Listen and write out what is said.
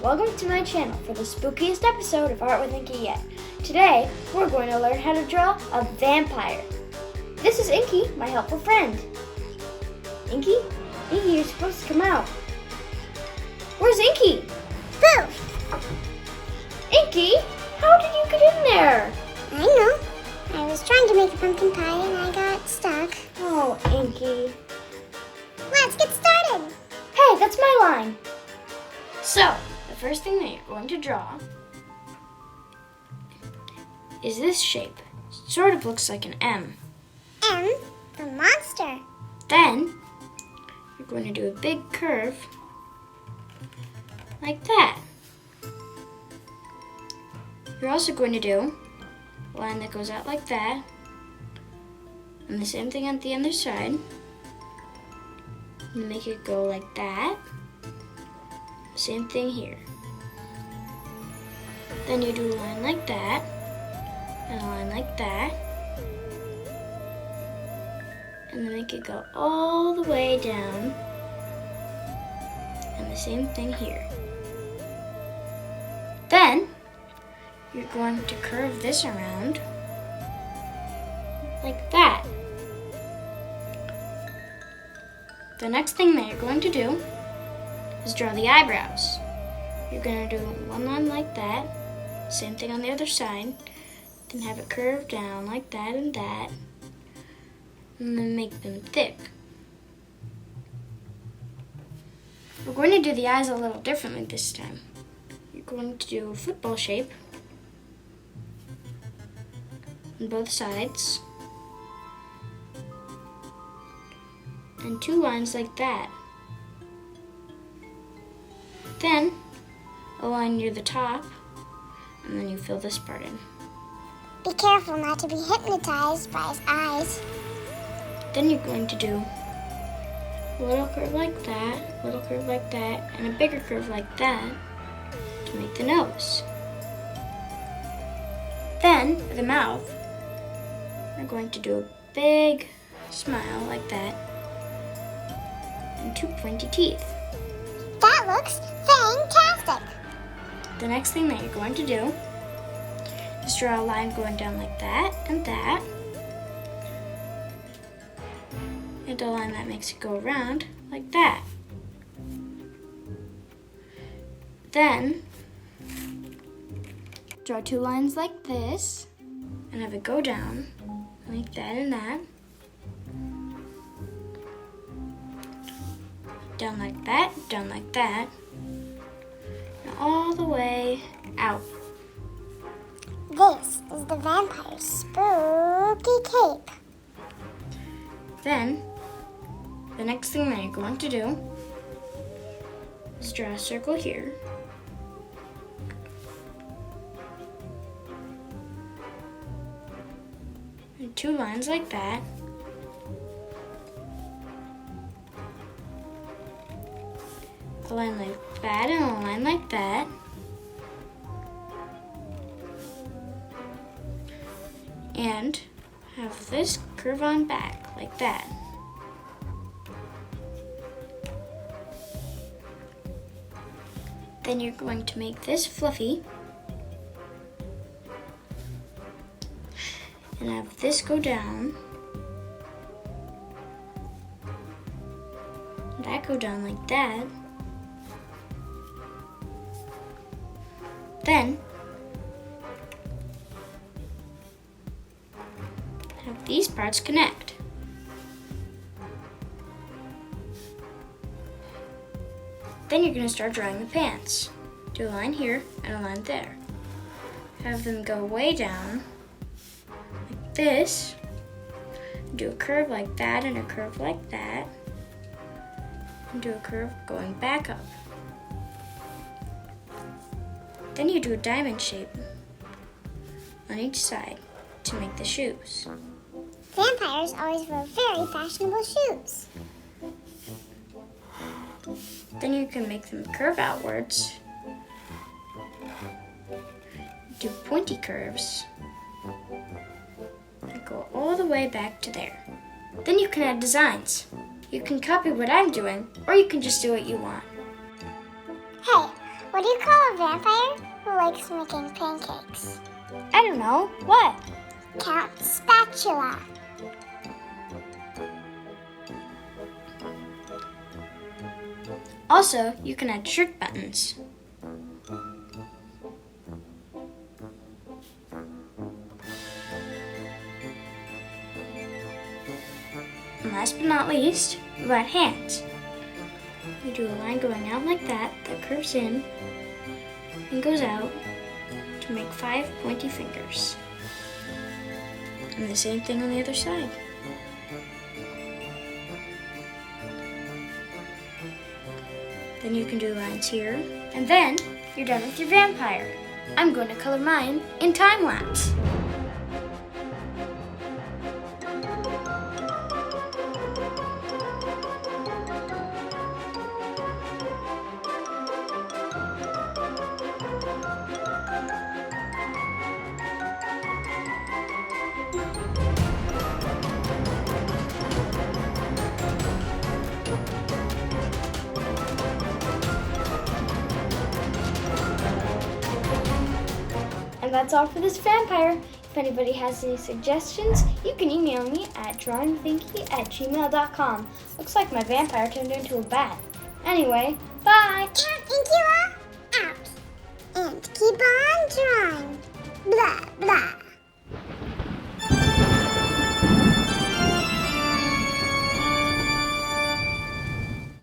welcome to my channel for the spookiest episode of Art with Inky yet. Today, we're going to learn how to draw a vampire. This is Inky, my helpful friend. Inky, you're supposed to come out. Where's Inky? Boo! Inky, how did you get in there? I know. I was trying to make a pumpkin pie and I got stuck. Oh, Inky. Let's get started! Hey, that's my line. So, the first thing that you're going to draw is this shape. It sort of looks like an M. M, the monster. Then, you're going to do a big curve like that. You're also going to do a line that goes out like that, and the same thing on the other side. And make it go like that. Same thing here. Then you do a line like that, and a line like that, and then make it go all the way down, and the same thing here. Then you're going to curve this around like that. The next thing that you're going to do is draw the eyebrows. You're going to do one line like that, same thing on the other side, then have it curve down like that, and then make them thick. We're going to do the eyes a little differently this time. You're going to do a football shape on both sides, and two lines like that. Then a line near the top, and then you fill this part in. Be careful not to be hypnotized by his eyes. Then you're going to do a little curve like that, a little curve like that, and a bigger curve like that to make the nose. Then, for the mouth, we're going to do a big smile like that, and two pointy teeth. That looks fantastic! The next thing that you're going to do is draw a line going down like that, and a line that makes it go around like that. Then, draw two lines like this, and have it go down like that and that. Down like that, and all the way out. This is the vampire's spooky cape. Then, the next thing that you're going to do is draw a circle here. And two lines like that. A line like that and a line like that. And have this curve on back like that. Then you're going to make this fluffy and have this go down. That go down like that. Then have these parts connect. Then you're going to start drawing the pants. Do a line here and a line there. Have them go way down like this. Do a curve like that and a curve like that. And do a curve going back up. Then you do a diamond shape on each side to make the shoes. Vampires always wear very fashionable shoes. Then you can make them curve outwards. Do pointy curves. And go all the way back to there. Then you can add designs. You can copy what I'm doing, or you can just do what you want. Hey, What do you call a vampire who likes making pancakes? I don't know. What? Count spatula. Also, you can add shirt buttons. And last but not least, we add hands. You do a line going out like that curves in and goes out to make 5 pointy fingers. And the same thing on the other side. Then you can do lines here, and then you're done with your vampire. I'm going to color mine in time lapse. And that's all for this vampire. If anybody has any suggestions, you can email me at drawingwithinky@gmail.com. Looks like my vampire turned into a bat. Anyway, bye! Inky,